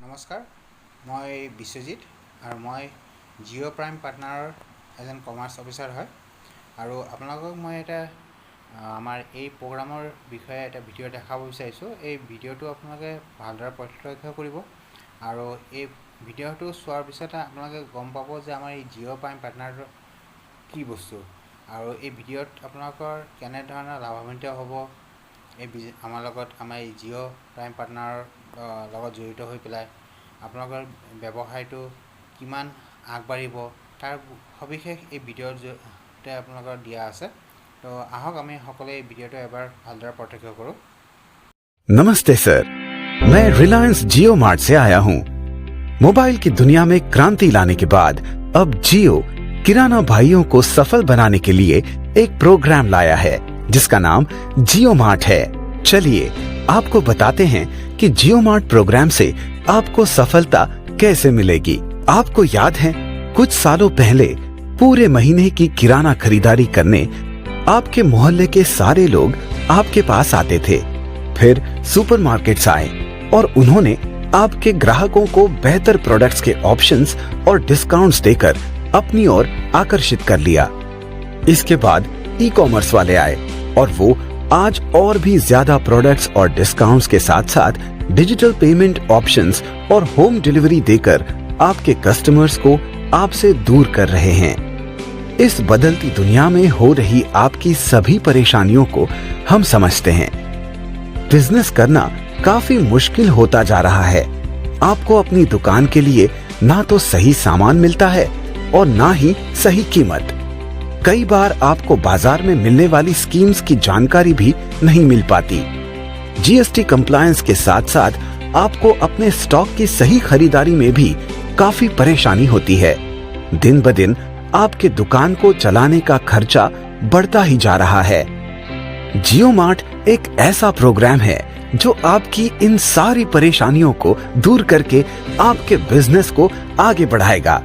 নমস্কাৰ, মই বিশ্বজিৎ আৰু মই জিঅ' প্ৰাইম পাৰ্টনাৰৰ এজন কমাৰ্চ অফিচাৰ হয় আৰু আপোনালোকক মই এটা আমাৰ এই প্ৰগ্ৰামৰ বিষয়ে এটা ভিডিঅ' দেখাব বিচাৰিছোঁ। এই ভিডিঅ'টো আপোনালোকে ভালদৰে প্ৰত্যক্ষ কৰিব আৰু এই ভিডিঅ'টো চোৱাৰ পিছতে আপোনালোকে গম পাব যে আমাৰ এই জিঅ' প্ৰাইম পাৰ্টনাৰটো কি বস্তু আৰু এই ভিডিঅ'ত আপোনালোকৰ কেনেধৰণৰ লাভান্বিত হ'ব। আমাৰ এই জিঅ' প্ৰাইম পাৰ্টনাৰৰ লগত জড়িত হৈ পেলাই আপোনালোকৰ ব্যৱসায়টো কিমান আগবাঢ়িব তাৰ সবিশেষ এই ভিডিঅ'ৰ জৰিয়তে আপোনালোকৰ দিয়া আছে। তো আহক আমি সকলোৱে এই ভিডিঅ'টো এবাৰ ভালদৰে প্ৰত্যক্ষ কৰোঁ। नमस्ते सर, मैं रिलायंस जियो मार्ट से आया हूँ। मोबाइल की दुनिया में क्रांति लाने के बाद अब जियो किराना भाइयों को सफल बनाने के लिए एक प्रोग्राम लाया है जिसका नाम जियो मार्ट है। चलिए आपको बताते हैं कि जियो मार्ट प्रोग्राम से आपको सफलता कैसे मिलेगी। आपको याद है कुछ सालों पहले पूरे महीने की किराना खरीदारी करने आपके मोहल्ले के सारे लोग आपके पास आते थे। फिर सुपरमार्केट्स आए और उन्होंने आपके ग्राहकों को बेहतर प्रोडक्ट्स के ऑप्शंस और डिस्काउंट्स देकर अपनी ओर आकर्षित कर लिया। इसके बाद ई कॉमर्स वाले आए और वो आज और भी ज्यादा प्रोडक्ट्स और डिस्काउंट्स के साथ साथ डिजिटल पेमेंट ऑप्शंस और होम डिलीवरी देकर आपके कस्टमर्स को आपसे दूर कर रहे हैं। इस बदलती दुनिया में हो रही आपकी सभी परेशानियों को हम समझते हैं। बिजनेस करना काफी मुश्किल होता जा रहा है। आपको अपनी दुकान के लिए ना तो सही सामान मिलता है और ना ही सही कीमत। कई बार आपको बाजार में मिलने वाली स्कीम्स की जानकारी भी नहीं मिल पाती। जीएसटी कंप्लायंस के साथ साथ आपको अपने स्टॉक की सही खरीदारी में भी काफी परेशानी होती है। दिन ब दिन आपके दुकान को चलाने का खर्चा बढ़ता ही जा रहा है। जियो मार्ट एक ऐसा प्रोग्राम है जो आपकी इन सारी परेशानियों को दूर करके आपके बिजनेस को आगे बढ़ाएगा।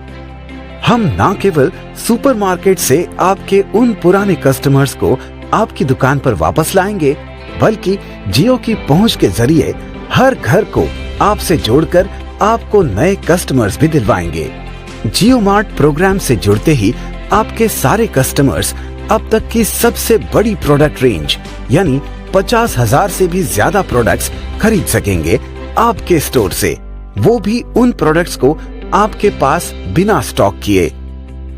हम ना केवल सुपरमार्केट से आपके उन पुराने कस्टमर्स को आपकी दुकान पर वापस लाएंगे, बल्कि जियो की पहुंच के जरिए हर घर को आपसे जोड़कर आपको नए कस्टमर्स भी दिलवाएंगे। जियो मार्ट प्रोग्राम से जुड़ते ही आपके सारे कस्टमर्स अब तक की सबसे बड़ी प्रोडक्ट रेंज यानी 50,000 से भी ज्यादा प्रोडक्ट्स खरीद सकेंगे आपके स्टोर से, वो भी उन प्रोडक्ट्स को आपके पास बिना स्टॉक किए।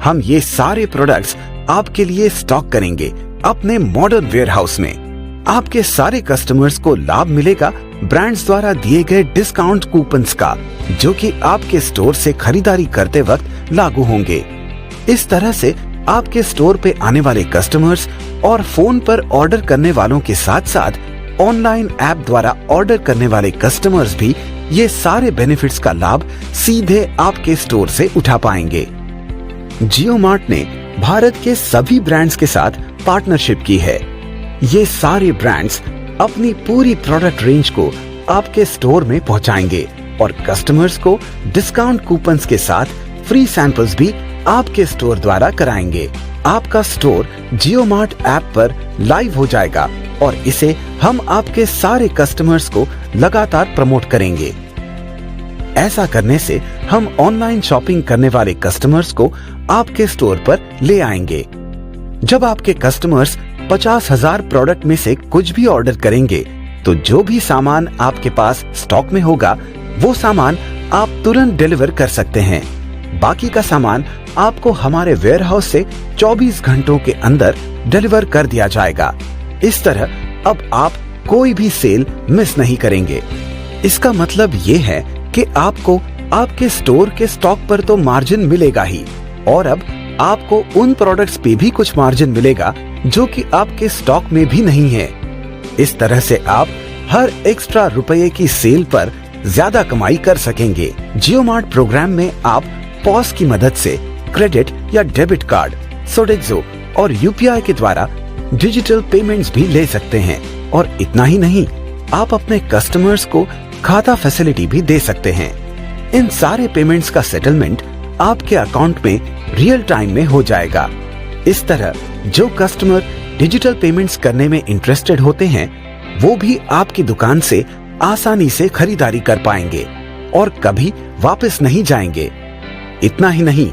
हम ये सारे प्रोडक्ट्स आपके लिए स्टॉक करेंगे अपने मॉडर्न वेयरहाउस में। आपके सारे कस्टमर्स को लाभ मिलेगा ब्रांड्स द्वारा दिए गए डिस्काउंट कूपन्स का, जो कि आपके स्टोर से खरीदारी करते वक्त लागू होंगे। इस तरह से आपके स्टोर पे आने वाले कस्टमर्स और फोन पर ऑर्डर करने वालों के साथ साथ ऑनलाइन ऐप द्वारा ऑर्डर करने वाले कस्टमर्स भी ये सारे बेनिफिट्स का लाभ सीधे आपके स्टोर से उठा पाएंगे। जियो मार्ट ने भारत के सभी ब्रांड्स के साथ पार्टनरशिप की है। ये सारे ब्रांड्स अपनी पूरी प्रोडक्ट रेंज को आपके स्टोर में पहुंचाएंगे और कस्टमर्स को डिस्काउंट कूपन्स के साथ फ्री सैंपल्स भी आपके स्टोर द्वारा कराएंगे। आपका स्टोर जियो मार्ट ऐप पर लाइव हो जाएगा और इसे हम आपके सारे कस्टमर्स को लगातार प्रमोट करेंगे। ऐसा करने से हम ऑनलाइन शॉपिंग करने वाले कस्टमर्स को आपके स्टोर पर ले आएंगे। जब आपके कस्टमर्स 50,000 प्रोडक्ट में से कुछ भी ऑर्डर करेंगे तो जो भी सामान आपके पास स्टॉक में होगा वो सामान आप तुरंत डिलीवर कर सकते हैं। बाकी का सामान आपको हमारे वेयरहाउस से 24 घंटों के अंदर डिलीवर कर दिया जाएगा। इस तरह अब आप कोई भी सेल मिस नहीं करेंगे। इसका मतलब ये है कि आपको आपके स्टोर के स्टॉक पर तो मार्जिन मिलेगा ही, और अब आपको उन प्रोडक्ट्स पे भी कुछ मार्जिन मिलेगा जो कि आपके स्टॉक में भी नहीं है। इस तरह से आप हर एक्स्ट्रा रुपये की सेल पर ज्यादा कमाई कर सकेंगे। जियो मार्ट प्रोग्राम में आप पॉस की मदद से क्रेडिट या डेबिट कार्ड, सोडेक्सो और यूपीआई के द्वारा डिजिटल पेमेंट्स भी ले सकते हैं। और इतना ही नहीं, आप अपने कस्टमर्स को खाता फैसिलिटी भी दे सकते हैं। इन सारे पेमेंट्स का सेटलमेंट आपके अकाउंट में रियल टाइम में हो जाएगा। इस तरह जो कस्टमर डिजिटल पेमेंट्स करने में इंटरेस्टेड होते हैं वो भी आपकी दुकान से आसानी से खरीदारी कर पाएंगे और कभी वापस नहीं जाएंगे। इतना ही नहीं,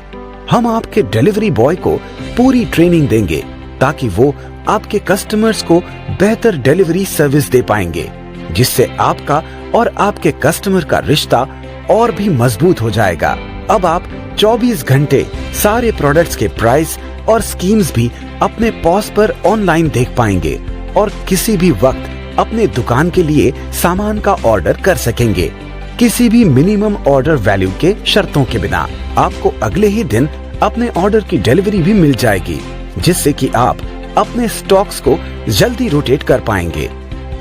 हम आपके डिलीवरी बॉय को पूरी ट्रेनिंग देंगे ताकि वो आपके कस्टमर्स को बेहतर डिलीवरी सर्विस दे पाएंगे, जिससे आपका और आपके कस्टमर का रिश्ता और भी मजबूत हो जाएगा। अब आप 24 घंटे सारे प्रोडक्ट्स के प्राइस और स्कीम्स भी अपने पॉस पर ऑनलाइन देख पाएंगे और किसी भी वक्त अपने दुकान के लिए सामान का ऑर्डर कर सकेंगे, किसी भी मिनिमम ऑर्डर वैल्यू के शर्तों के बिना। आपको अगले ही दिन अपने ऑर्डर की डिलीवरी भी मिल जाएगी, जिससे कि आप अपने स्टॉक्स को जल्दी रोटेट कर पाएंगे।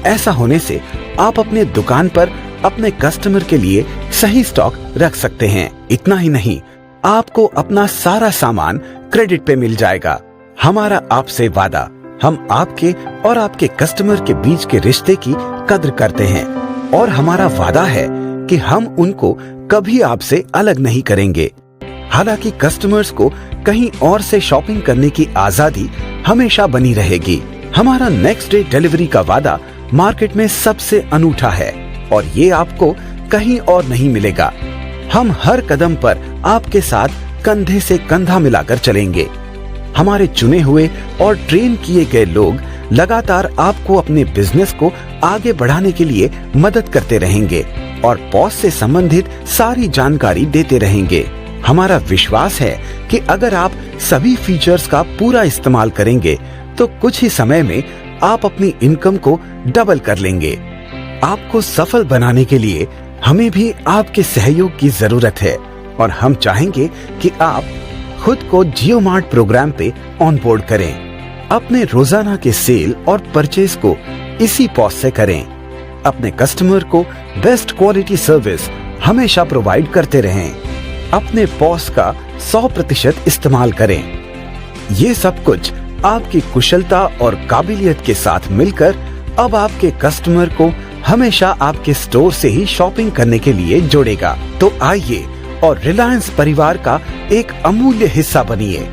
ऐसा होने से आप अपने दुकान पर अपने कस्टमर के लिए सही स्टॉक रख सकते हैं। इतना ही नहीं, आपको अपना सारा सामान क्रेडिट पे मिल जाएगा। हमारा आपसे वादा, हम आपके और आपके कस्टमर के बीच के रिश्ते की कद्र करते हैं और हमारा वादा है कि हम उनको कभी आपसे अलग नहीं करेंगे। हालांकि कस्टमर्स को कहीं और से शॉपिंग करने की आजादी हमेशा बनी रहेगी। हमारा नेक्स्ट डे डिलीवरी का वादा मार्केट में सबसे अनूठा है और ये आपको कहीं और नहीं मिलेगा। हम हर कदम पर आपके साथ कंधे से कंधा मिलाकर चलेंगे। हमारे चुने हुए और ट्रेन किए गए लोग लगातार आपको अपने बिजनेस को आगे बढ़ाने के लिए मदद करते रहेंगे और पॉस से संबंधित सारी जानकारी देते रहेंगे। हमारा विश्वास है कि अगर आप सभी फीचर्स का पूरा इस्तेमाल करेंगे तो कुछ ही समय में आप अपनी इनकम को डबल कर लेंगे। आपको सफल बनाने के लिए हमें भी आपके सहयोग की जरूरत है और हम चाहेंगे कि आप खुद को जियो मार्ट प्रोग्राम पे ऑन बोर्ड करें। अपने रोजाना के सेल और परचेज को इसी पॉस से करें। अपने कस्टमर को बेस्ट क्वालिटी सर्विस हमेशा प्रोवाइड करते रहें। अपने पॉस का 100% इस्तेमाल करें। ये सब कुछ आपकी कुशलता और काबिलियत के साथ मिलकर अब आपके कस्टमर को हमेशा आपके स्टोर से ही शॉपिंग करने के लिए जोड़ेगा। तो आइए और रिलायंस परिवार का एक अमूल्य हिस्सा बनिए।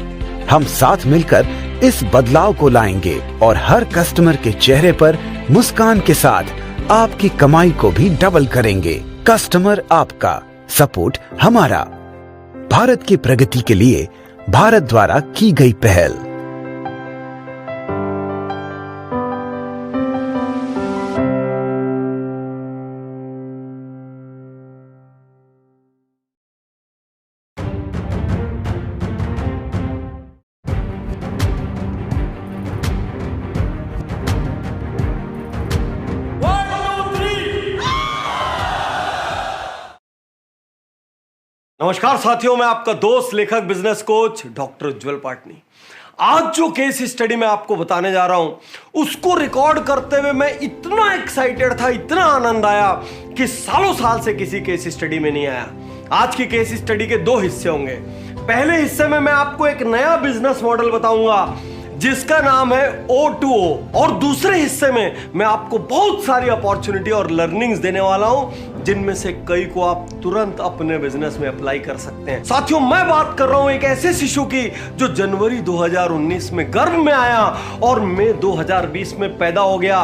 हम साथ मिलकर इस बदलाव को लाएंगे और हर कस्टमर के चेहरे पर मुस्कान के साथ आपकी कमाई को भी डबल करेंगे। कस्टमर आपका, सपोर्ट हमारा। भारत की प्रगति के लिए भारत द्वारा की गई पहल। नमस्कार साथियों, मैं आपका दोस्त लेखक बिजनेस कोच डॉक्टर उज्जवल पाटनी। आज जो केस स्टडी मैं आपको बताने जा रहा हूं उसको रिकॉर्ड करते हुए मैं इतना एक्साइटेड था, इतना आनंद आया कि सालों साल से किसी केस स्टडी में नहीं आया। आज की केस स्टडी के 2 हिस्से होंगे। पहले हिस्से में मैं आपको एक नया बिजनेस मॉडल बताऊंगा जिसका नाम है O2O और दूसरे हिस्से में मैं आपको बहुत सारी अपॉर्चुनिटी और लर्निंग्स देने वाला हूं जिनमें से कई को आप तुरंत अपने बिजनेस में अप्लाई कर सकते हैं। साथियों, मैं बात कर रहा हूं एक ऐसे शिशु की जो जनवरी 2019 में गर्भ में आया और मई 2020 में पैदा हो गया।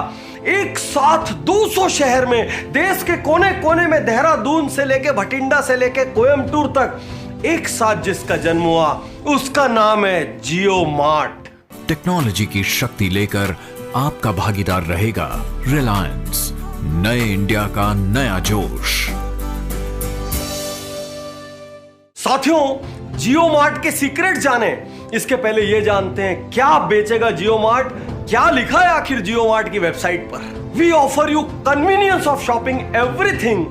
एक साथ 200 शहर में, देश के कोने कोने में, देहरादून से लेके भटिंडा से लेके कोयम्बटूर तक एक साथ जिसका जन्म हुआ, उसका नाम है जियो मार्ट। टेक्नोलॉजी की शक्ति लेकर आपका भागीदार रहेगा रिलायंस, नए इंडिया का नया जोश। साथियों, जियो मार्ट के सीक्रेट जाने इसके पहले ये जानते हैं क्या बेचेगा जियो मार्ट, क्या लिखा है आखिर जियो मार्ट की वेबसाइट पर। We offer you convenience of shopping everything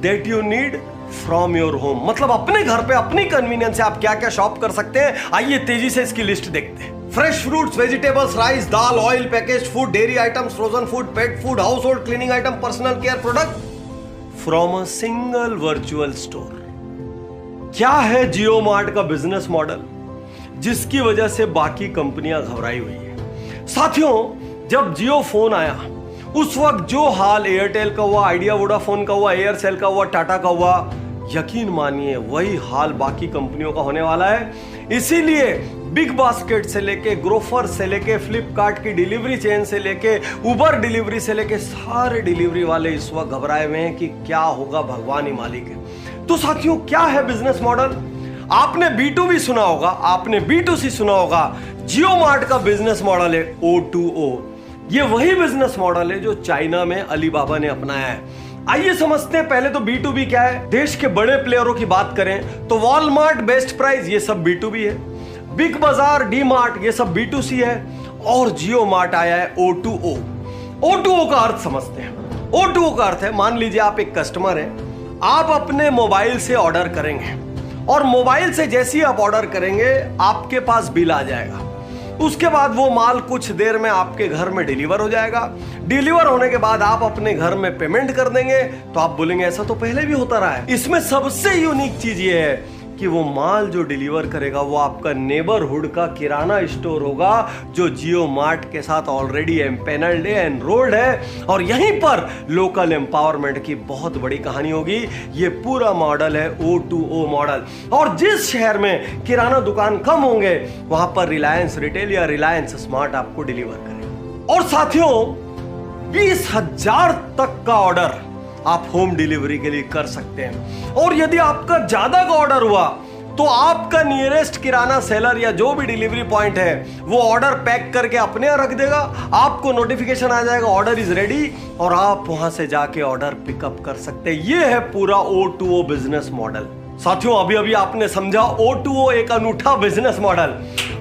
that you need from your home. मतलब अपने घर पे अपनी कन्वीनियंस से आप क्या क्या शॉप कर सकते हैं। आइए तेजी से इसकी लिस्ट देखते हैं। Fresh fruits, vegetables, rice, dal, oil, package food, dairy items, frozen food, pet food, house hold cleaning item, personal care product from a single virtual store. क्या है जियो मार्ट का बिजनेस मॉडल जिसकी वजह से बाकी कंपनियां घबराई हुई है। साथियों, जब जियो फोन आया उस वक्त जो हाल एयरटेल का हुआ, आइडिया वोडाफोन का हुआ, एयरसेल का हुआ, टाटा का हुआ, यकीन मानिए वही हाल बाकी कंपनियों का होने वाला है। इसीलिए बिग बास्केट से लेके, ग्रोफर से लेके, फ्लिपकार्ट की डिलीवरी चेन से लेके, उबर डिलीवरी से लेके सारे डिलीवरी वाले इस वक्त घबराए हुए हैं कि क्या होगा, भगवान ही मालिक है। तो साथियों, क्या है बिजनेस मॉडल? आपने B2B सुना होगा, आपने B2C सुना होगा। जियो मार्ट का बिजनेस मॉडल है O2O। ये वही बिजनेस मॉडल है जो चाइना में अलीबाबा ने अपनाया है। आइए समझते हैं पहले तो B2B क्या है। देश के बड़े प्लेयरों की बात करें तो वॉलमार्ट, बेस्ट प्राइस, ये सब B2B है। बिग बाजार, डी मार्ट, ये सब B2C है। और जियो मार्ट आया है O2O। O2O का अर्थ समझते हैं। O2O का अर्थ है, मान लीजिए आप एक कस्टमर हैं, आप अपने मोबाइल से ऑर्डर करेंगे और मोबाइल से जैसे ही आप ऑर्डर करेंगे आपके पास बिल आ जाएगा। उसके बाद वो माल कुछ देर में आपके घर में डिलीवर हो जाएगा। डिलीवर होने के बाद आप अपने घर में पेमेंट कर देंगे। तो आप बोलेंगे ऐसा तो पहले भी होता रहा है। इसमें सबसे यूनिक चीज ये है कि वो माल जो डिलीवर करेगा वो आपका नेबरहुड का किराना स्टोर होगा, जो जियो मार्ट के साथ ऑलरेडी एम्पेनल्ड है, एनरोल्ड है। और यहीं पर लोकल एम्पावरमेंट की बहुत बड़ी कहानी होगी। ये पूरा मॉडल है O2O मॉडल। और जिस शहर में किराना दुकान कम होंगे वहां पर रिलायंस रिटेल या रिलायंस स्मार्ट आपको डिलीवर करेगा। और साथियों, 20,000 तक का ऑर्डर आप होम डिलीवरी के लिए कर सकते हैं। और यदि आपका ज्यादा का ऑर्डर हुआ तो आपका नियरेस्ट किराना सेलर या जो भी डिलीवरी पॉइंट है वो ऑर्डर पैक करके अपने यहाँ रख देगा। आपको नोटिफिकेशन आ जाएगा ऑर्डर इज रेडी, और आप वहां से जाके ऑर्डर पिकअप कर सकते हैं। ये है पूरा O2O बिजनेस मॉडल। साथियों, अभी अभी आपने समझा O2O एक अनूठा बिजनेस मॉडल।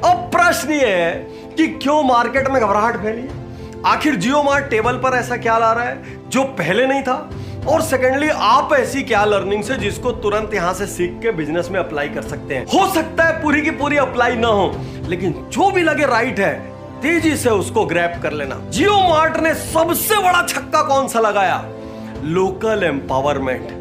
अब प्रश्न ये है कि क्यों मार्केट में घबराहट फैली है? आखिर जियो मार्ट टेबल पर ऐसा क्या ला रहा है जो पहले नहीं था? और सेकेंडली, आप ऐसी क्या लर्निंग से जिसको तुरंत यहां से सीख के बिजनेस में अप्लाई कर सकते हैं? हो सकता है पूरी की पूरी अप्लाई ना हो, लेकिन जो भी लगे राइट है, तेजी से उसको ग्रैब कर लेना। जियो मार्ट ने सबसे बड़ा छक्का कौन सा लगाया? Local empowerment.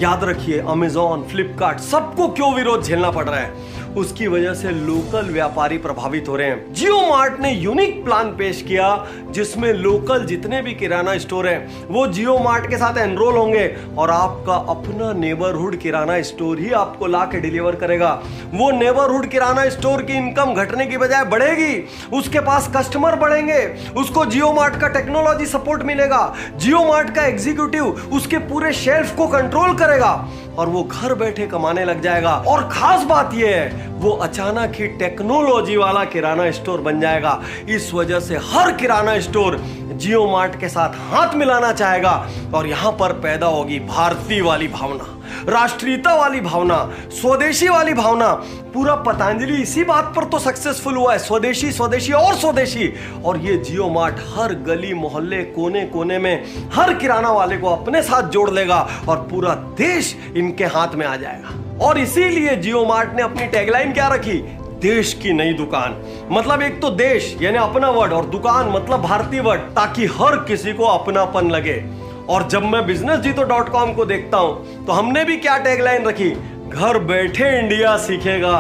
याद रखिए, अमेजॉन, फ्लिपकार्ट, सबको क्यों विरोध झेलना पड़ रहा है? उसकी वजह से लोकल व्यापारी प्रभावित हो रहे हैं। जियो मार्ट ने यूनिक प्लान पेश किया जिसमें लोकल जितने भी किराना स्टोर हैं वो जियो मार्ट के साथ एनरोल होंगे और आपका अपना नेबरहुड किराना स्टोर ही आपको ला के डिलीवर करेगा। वो नेबरहुड किराना स्टोर की इनकम घटने की बजाय बढ़ेगी, उसके पास कस्टमर बढ़ेंगे, उसको जियो मार्ट का टेक्नोलॉजी सपोर्ट मिलेगा, जियो मार्ट का एग्जीक्यूटिव उसके पूरे शेल्फ को कंट्रोल करेगा और वो घर बैठे कमाने लग जाएगा। और खास बात यह है, वो अचानक ही टेक्नोलॉजी वाला किराना स्टोर बन जाएगा। इस वजह से हर किराना स्टोर जियो मार्ट के साथ हाथ मिलाना चाहेगा और यहां पर पैदा होगी भारतीय वाली भावना, राष्ट्रीयता वाली भावना, स्वदेशी वाली भावना। पूरा पतंजलि इसी बात पर तो सक्सेसफुल हुआ है, स्वदेशी स्वदेशी और स्वदेशी। और ये जियो मार्ट हर गली मोहल्ले कोने कोने में हर किराना वाले को अपने साथ जोड़ लेगा और पूरा देश इनके हाथ में आ जाएगा। और इसीलिए जियो मार्ट ने अपनी टैगलाइन क्या रखी? देश की नई दुकान। मतलब एक तो देश यानी अपना वर्ड और दुकान मतलब भारतीय वर्ड, ताकि हर किसी को अपनापन लगे। और जब मैं businessjito.com को देखता हूं तो हमने भी क्या टैगलाइन रखी? घर बैठे इंडिया सीखेगा,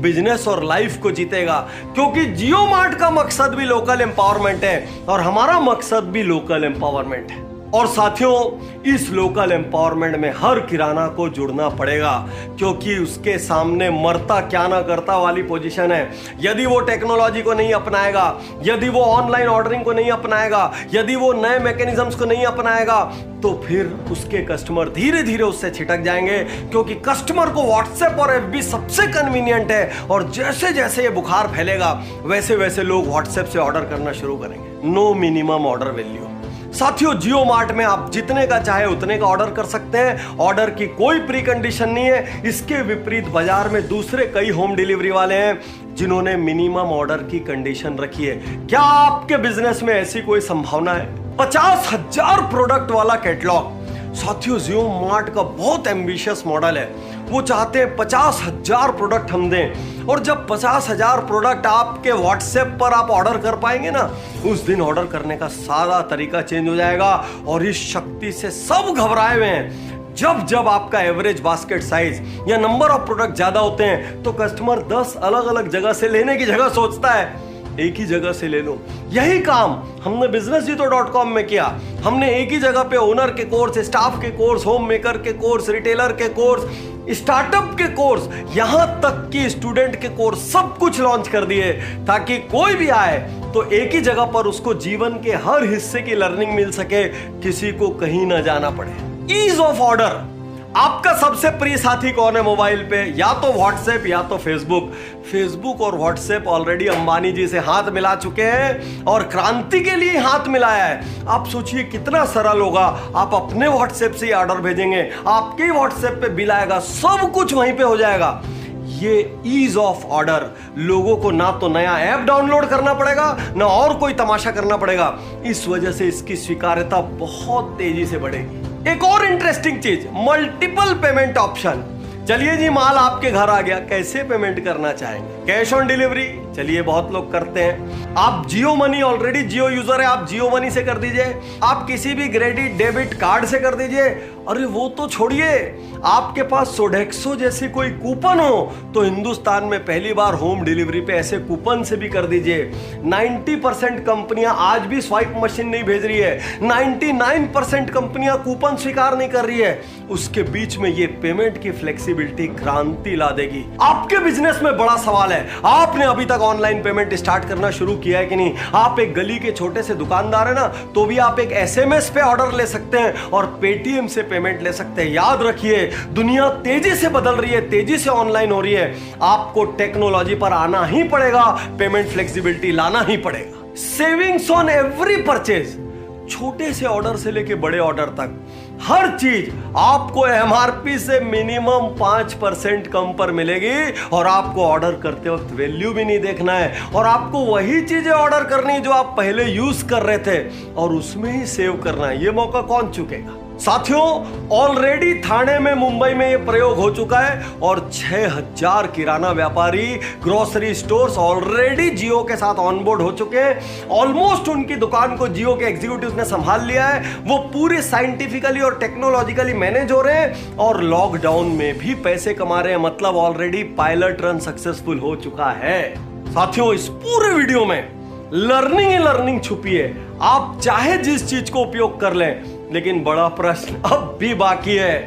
बिजनेस और लाइफ को जीतेगा। क्योंकि जियो मार्ट का मकसद भी लोकल एम्पावरमेंट है और हमारा मकसद भी लोकल एम्पावरमेंट है। और साथियों, इस लोकल एम्पावरमेंट में हर किराना को जुड़ना पड़ेगा क्योंकि उसके सामने मरता क्या ना करता वाली पोजीशन है। यदि वो टेक्नोलॉजी को नहीं अपनाएगा, यदि वो ऑनलाइन ऑर्डरिंग को नहीं अपनाएगा, यदि वो नए मैकेनिज्म्स को नहीं अपनाएगा, तो फिर उसके कस्टमर धीरे धीरे उससे छिटक जाएंगे। क्योंकि कस्टमर को व्हाट्सएप और FB सबसे कन्वीनियंट है और जैसे जैसे ये बुखार फैलेगा वैसे वैसे लोग व्हाट्सएप से ऑर्डर करना शुरू करेंगे। No minimum order value. साथियों, जियो मार्ट में आप जितने का चाहे उतने का ऑर्डर कर सकते हैं। ऑर्डर की कोई प्री कंडीशन नहीं है। इसके विपरीत बाजार में दूसरे कई होम डिलीवरी वाले हैं जिन्होंने मिनिमम ऑर्डर की कंडीशन रखी है। क्या आपके बिजनेस में ऐसी कोई संभावना है? 50,000 प्रोडक्ट वाला कैटलॉग। साथियों, जियो मार्ट का बहुत एम्बिशियस मॉडल है। वो चाहते हैं 50,000 प्रोडक्ट हम दें और जब 50,000 प्रोडक्ट आपके व्हाट्सएप पर आप ऑर्डर कर पाएंगे ना, उस दिन ऑर्डर करने का सारा तरीका चेंज हो जाएगा। और इस शक्ति से सब घबराए हुए हैं। जब जब आपका एवरेज बास्केट साइज या नंबर ऑफ प्रोडक्ट ज्यादा होते हैं तो कस्टमर 10 अलग अलग जगह से लेने की जगह सोचता है एक ही जगह से ले लो। यही काम हमने businessjito.com में किया। हमने एक ही जगह पे ओनर के कोर्स, स्टाफ के कोर्स, होम मेकर के कोर्स, रिटेलर के कोर्स, स्टार्टअप के कोर्स, यहां तक कि स्टूडेंट के कोर्स सब कुछ लॉन्च कर दिए ताकि कोई भी आए तो एक ही जगह पर उसको जीवन के हर हिस्से की लर्निंग मिल सके, किसी को कहीं ना जाना पड़े। Ease of order. आपका सबसे प्रिय साथी कौन है मोबाइल पे? या तो व्हाट्सएप या तो फेसबुक। फेसबुक और व्हाट्सएप ऑलरेडी अंबानी जी से हाथ मिला चुके हैं और क्रांति के लिए हाथ मिलाया है। आप सोचिए कितना सरल होगा। आप अपने व्हाट्सएप से ऑर्डर भेजेंगे, आपके व्हाट्सएप पे बिल आएगा, सब कुछ वहीं पे हो जाएगा। ये ईज ऑफ ऑर्डर, लोगों को ना तो नया ऐप डाउनलोड करना पड़ेगा ना और कोई तमाशा करना पड़ेगा। इस वजह से इसकी स्वीकार्यता बहुत तेजी से बढ़ेगी। एक और इंटरेस्टिंग चीज, मल्टीपल पेमेंट ऑप्शन। चलिए जी, माल आपके घर आ गया, कैसे पेमेंट करना चाहेंगे? कैश ऑन डिलीवरी, चलिए बहुत लोग करते हैं। आप जियो मनी, ऑलरेडी जियो यूजर है, आप जियो मनी से कर दीजिए। आप किसी भी क्रेडिट डेबिट कार्ड से कर दीजिए। अरे वो तो छोड़िए, आपके पास सोडेक्सो जैसी कोई कूपन हो तो हिंदुस्तान में पहली बार होम डिलीवरी पे ऐसे कूपन से भी कर दीजिए। 90% कंपनियां आज भी स्वाइप मशीन नहीं भेज रही है, 99% कंपनियां कूपन स्वीकार नहीं कर रही है। उसके बीच में ये पेमेंट की फ्लेक्सिबिलिटी क्रांति ला देगी। आपके बिजनेस में बड़ा सवाल है, आपने अभी तक ऑनलाइन पेमेंट स्टार्ट करना शुरू किया है कि नहीं? आप एक गली के छोटे से दुकानदार है ना, तो भी आप एक एसएमएस पे ऑर्डर ले सकते हैं और पेटीएम से पेमेंट ले सकते हैं। याद रखिए, दुनिया तेजी से बदल रही है, तेजी से ऑनलाइन हो रही है। आपको टेक्नोलॉजी पर आना ही पड़ेगा, पेमेंट फ्लेक्सिबिलिटी लाना ही पड़ेगा। सेविंग्स ऑन एवरी परचेज, छोटे से ऑर्डर से लेके बड़े ऑर्डर तक हर चीज आपको एमआरपी से मिनिमम 5% कम पर मिलेगी और आपको ऑर्डर करते वक्त वैल्यू भी नहीं देखना है और आपको वही चीजें ऑर्डर करनी जो आप पहले यूज कर रहे थे और उसमें ही सेव करना है। ये मौका कौन चुकेगा? साथियों, ऑलरेडी थाने में, मुंबई में यह प्रयोग हो चुका है और 6000 किराना व्यापारी, ग्रोसरी स्टोर्स ऑलरेडी जियो के साथ ऑनबोर्ड हो चुके हैं। ऑलमोस्ट उनकी दुकान को जियो के एग्जीक्यूटिव्स ने संभाल लिया है। वो पूरे साइंटिफिकली और टेक्नोलॉजिकली मैनेज हो रहे हैं और लॉकडाउन में भी पैसे कमा रहे हैं। मतलब ऑलरेडी पायलट रन सक्सेसफुल हो चुका है। साथियों, इस पूरे वीडियो में लर्निंग ही लर्निंग छुपी है। आप चाहे जिस चीज को उपयोग कर लें, लेकिन बड़ा प्रश्न अब भी बाकी है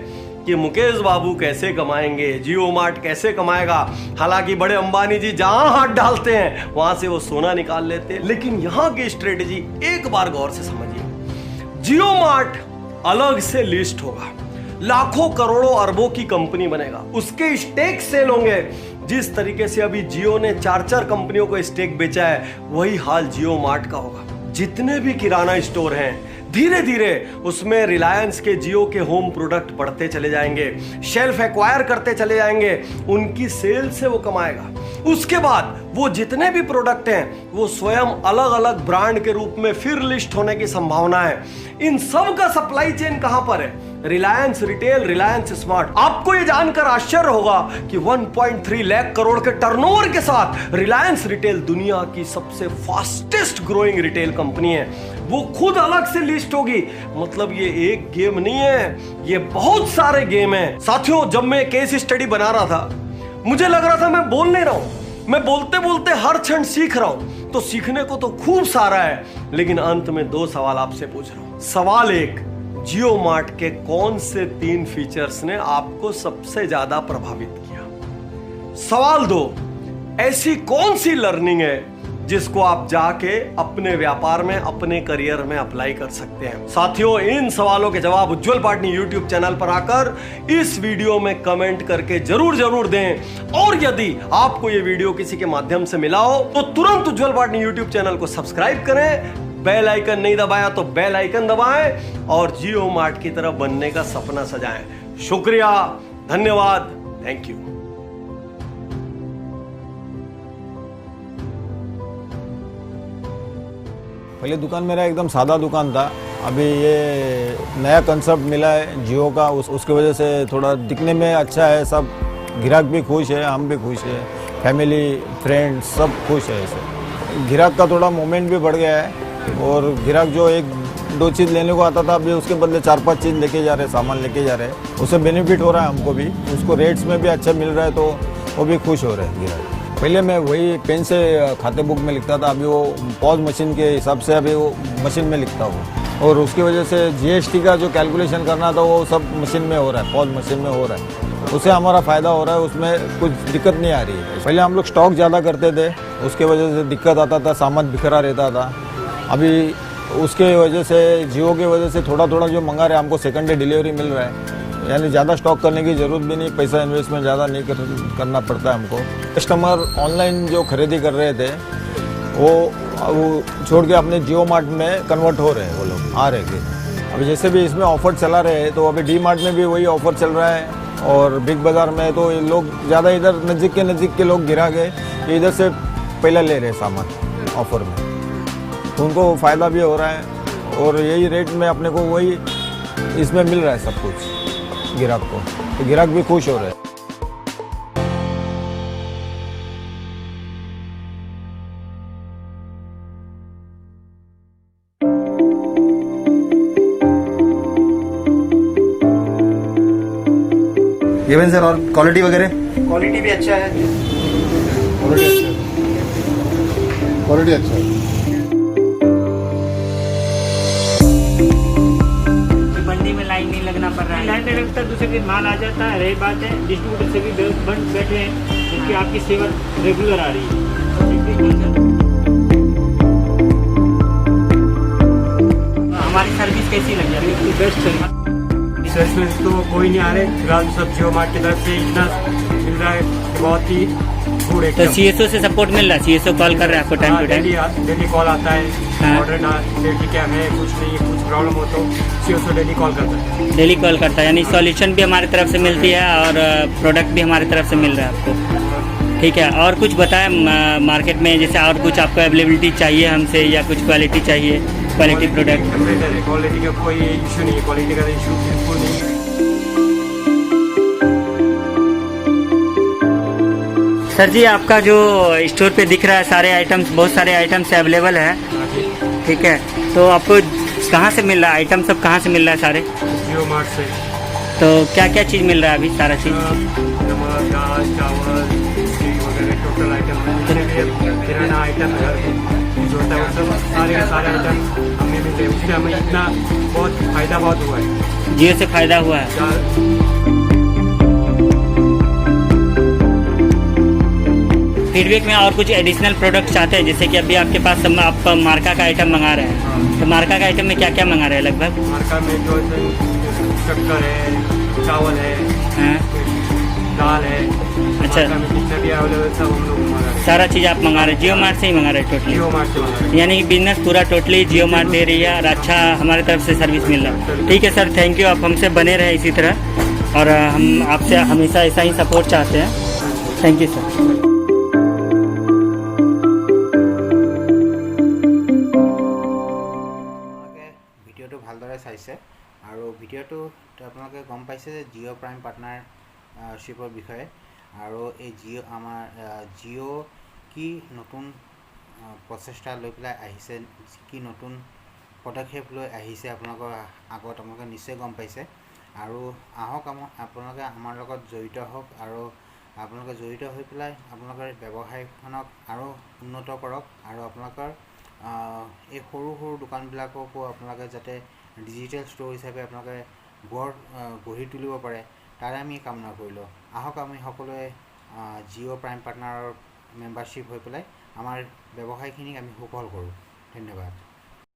कि मुकेश बाबू कैसे कमाएंगे, जियो मार्ट कैसे कमाएगा। हालांकि बड़े अंबानी जी जहां हाथ डालते हैं वहां से वो सोना निकाल लेते हैं, लेकिन यहां की स्ट्रेटेजी एक बार गौर से समझिए। जियो मार्ट अलग से लिस्ट होगा, लाखों करोड़ों अरबों की कंपनी बनेगा, उसके स्टेक सेल होंगे। जिस तरीके से अभी जियो ने 4 कंपनियों को स्टेक बेचा है, वही हाल जियो मार्ट का होगा। जितने भी किराना स्टोर हैं, धीरे धीरे उसमें रिलायंस के जियो के होम प्रोडक्ट बढ़ते चले जाएंगे, शेल्फ एक्वायर करते चले जाएंगे, उनकी सेल से वो कमाएगा। उसके बाद वो जितने भी प्रोडक्ट हैं वो स्वयं अलग अलग ब्रांड के रूप में फिर लिस्ट होने की संभावना है। इन सब का सप्लाई चेन कहां पर है? Reliance retail, Reliance smart. आपको ये जानकर आश्चर्य होगा कि 1.3 लाख करोड़ के टर्नओवर के साथ रिलायंस रिटेल दुनिया की सबसे फास्टेस्ट ग्रोइंग रिटेल कंपनी है। वो खुद अलग से लिस्ट होगी। मतलब ये एक गेम नहीं है, ये बहुत सारे गेम हैं। साथियों, जब मैं केस स्टडी बना रहा था, मुझे लग रहा था मैं बोल नहीं रहा हूं, मैं बोलते बोलते हर क्षण सीख रहा हूं। तो सीखने को तो खूब सारा है, लेकिन अंत में 2 सवाल आपसे पूछ रहा हूं। सवाल 1, जियो मार्ट के कौन से 3 फीचर्स ने आपको सबसे ज्यादा प्रभावित किया? सवाल 2, ऐसी कौन सी लर्निंग है जिसको आप जाके अपने व्यापार में, अपने करियर में अप्लाई कर सकते हैं? साथियों, इन सवालों के जवाब उज्जवल पाटनी यूट्यूब चैनल पर आकर इस वीडियो में कमेंट करके जरूर दें। और यदि आपको ये वीडियो किसी के माध्यम से मिला हो तो तुरंत उज्जवल पाटनी यूट्यूब चैनल को सब्सक्राइब करें। बेल आइकन नहीं दबाया तो बेल आइकन दबाएं और जियो मार्ट की तरह बनने का सपना सजाएं। शुक्रिया, धन्यवाद, थैंक यू। पहले दुकान मेरा एकदम सादा दुकान था। अभी ये नया कंसेप्ट मिला है जियो का, उसकी वजह से थोड़ा दिखने में अच्छा है। सब ग्राहक भी खुश है, हम भी खुश है, फैमिली फ्रेंड्स सब खुश है। ऐसे ग्राहक का थोड़ा मूवमेंट भी बढ़ गया है और ग्राहक जो 1-2 चीज़ लेने को आता था, अभी उसके बदले 4-5 चीज़ लेके जा रहे हैं, सामान लेके जा रहे हैं। उससे बेनिफिट हो रहा है हमको भी, उसको रेट्स में भी अच्छा मिल रहा है, तो वो भी खुश हो रहे हैं ग्राहक। पहले मैं वही पेन से खाते बुक में लिखता था, अभी वो पॉज मशीन के हिसाब से अभी वो मशीन में लिखता हूँ और उसकी वजह से जीएसटी का जो कैलकुलेशन करना था वो सब मशीन में हो रहा है, पॉज मशीन में हो रहा है। उससे हमारा फ़ायदा हो रहा है, उसमें कुछ दिक्कत नहीं आ रही है। पहले हम लोग स्टॉक ज़्यादा करते थे, उसके वजह से दिक्कत आता था, सामान बिखरा रहता था। अभी उसके वजह से, जियो की वजह से थोड़ा जो मंगा रहे हैं हमको सेकंड डे डिलीवरी मिल रहा है। यानी ज़्यादा स्टॉक करने की ज़रूरत भी नहीं, पैसा इन्वेस्टमेंट ज़्यादा नहीं करना पड़ता है हमको। कस्टमर ऑनलाइन जो खरीदी कर रहे थे वो छोड़ के अपने जियो मार्ट में कन्वर्ट हो रहे हैं, वो लोग आ रहे हैं। अभी जैसे भी इसमें ऑफर चला रहे हैं, तो अभी डी मार्ट में भी वही ऑफर चल रहा है और बिग बाज़ार में तो ये लोग ज़्यादा इधर नज़दीक के लोग गिरा गए, इधर से पहले ले रहे सामान ऑफर में, तो उनको फ़ायदा भी हो रहा है और यही रेट में अपने को वही इसमें मिल रहा है सब कुछ ग्राहक को, तो ग्राहक भी खुश हो रहे हैं। इवन सर, और क्वालिटी वगैरह? क्वालिटी भी अच्छा है। क्वालिटी अच्छा है। मंडी में लाइन नहीं लगना पड़ रहा है, लाइन नहीं लगता, दूसरे दिन माल आ जाता है। रही बात है डिस्ट्रीब्यूटर से भी बंद बैठे हैं, क्योंकि आपकी सेवा रेगुलर आ रही है। हमारी सर्विस कैसी लगी? अभी बेस्ट है। सर्विस तो कोई नहीं आ रहे फिलहाल, सब जियो मार्ट की तरफ से इतना मिल रहा है, बहुत ही गुड है। तो CSO से सपोर्ट मिल रहा है? CSO कॉल कर रहा है आपको time to time? Daily call आता है, ऑर्डर डेली क्या है, कुछ नहीं है, कुछ प्रॉब्लम हो तो CSO डेली कॉल करता है। डेली कॉल करता है, यानी सॉल्यूशन भी हमारी तरफ से मिलती है और प्रोडक्ट भी हमारी तरफ से मिल रहा है आपको। ठीक है, और कुछ बताएं मार्केट में, जैसे और कुछ आपको अवेलेबिलिटी चाहिए हमसे या कुछ क्वालिटी चाहिए, क्वालिटी प्रोडक्ट? क्वालिटी का कोई इशू नहीं है, क्वालिटी का इशू बिल्कुल नहीं है। सर जी, आपका जो स्टोर पे दिख रहा है सारे आइटम्स, बहुत सारे आइटम्स अवेलेबल है, ठीक है, तो आपको कहाँ से मिल रहा है? आइटम सब कहाँ से मिल रहा है सारे? जियो मार्ट से। तो क्या क्या चीज़ मिल रहा है अभी? सारा चीज़, नमक, दाल, चावल वगैरह, टोटल आइटम, किराना आइटम, घर यूज होता है, वो सब सारे आइटम हमें मिलते हैं। उससे हमें इतना बहुत फ़ायदा बहुत हुआ है, जियो से फ़ायदा हुआ है। फीडबैक में और कुछ एडिशनल प्रोडक्ट चाहते हैं, जैसे कि अभी आपके पास सब आप मार्का का आइटम मंगा रहे हैं, तो मार्का का आइटम में क्या क्या मंगा रहे हैं लगभग? मार्का में जो शक्कर है, चावल है, दाल है, अच्छा, जितना भी अवेलेबल सब हम लोग मंगा रहे हैं। सारा चीज़ आप मंगा रहे हैं जियो मार्ट से ही मंगा रहे हैं? टोटली जियो मार्ट से मंगा रहे हैं, यानी कि बिजनेस पूरा टोटली जियो मार्ट दे रही है और अच्छा हमारे तरफ से सर्विस मिल रहा है। ठीक है सर, थैंक यू, आप हमसे बने रहे इसी तरह और हम आपसे हमेशा ऐसा ही सपोर्ट चाहते हैं। Thank you sir. ভিডিঅ'টো ভালদৰে চাইছে আৰু ভিডিঅ'টোত আপোনালোকে গম পাইছে যে জিঅ' প্ৰাইম পাৰ্টনাৰশ্বিপৰ বিষয়ে, আৰু এই জিঅ' কি নতুন প্ৰচেষ্টা লৈ পেলাই আহিছে, কি নতুন পদক্ষেপ লৈ আহিছে আপোনালোকৰ আগত আপোনালোকে নিশ্চয় গম পাইছে। আৰু আহক আপোনালোকে আমাৰ লগত জড়িত হওক আৰু আপোনালোকে জড়িত হৈ পেলাই আপোনালোকৰ ব্যৱসায়খনক আৰু উন্নত কৰক আৰু আপোনালোকৰ এই সৰু সৰু দোকানবিলাককো আপোনালোকে যাতে ডিজিটেল ষ্ট'ৰ হিচাপে আপোনালোকে গঢ়ি তুলিব পাৰে, তাৰে আমি কামনা কৰিলোঁ। আহক আমি সকলোৱে জিঅ' প্ৰাইম পাৰ্টনাৰৰ মেম্বাৰশ্বিপ হৈ পেলাই আমাৰ ব্যৱসায়খিনিক আমি সফল কৰোঁ। ধন্যবাদ।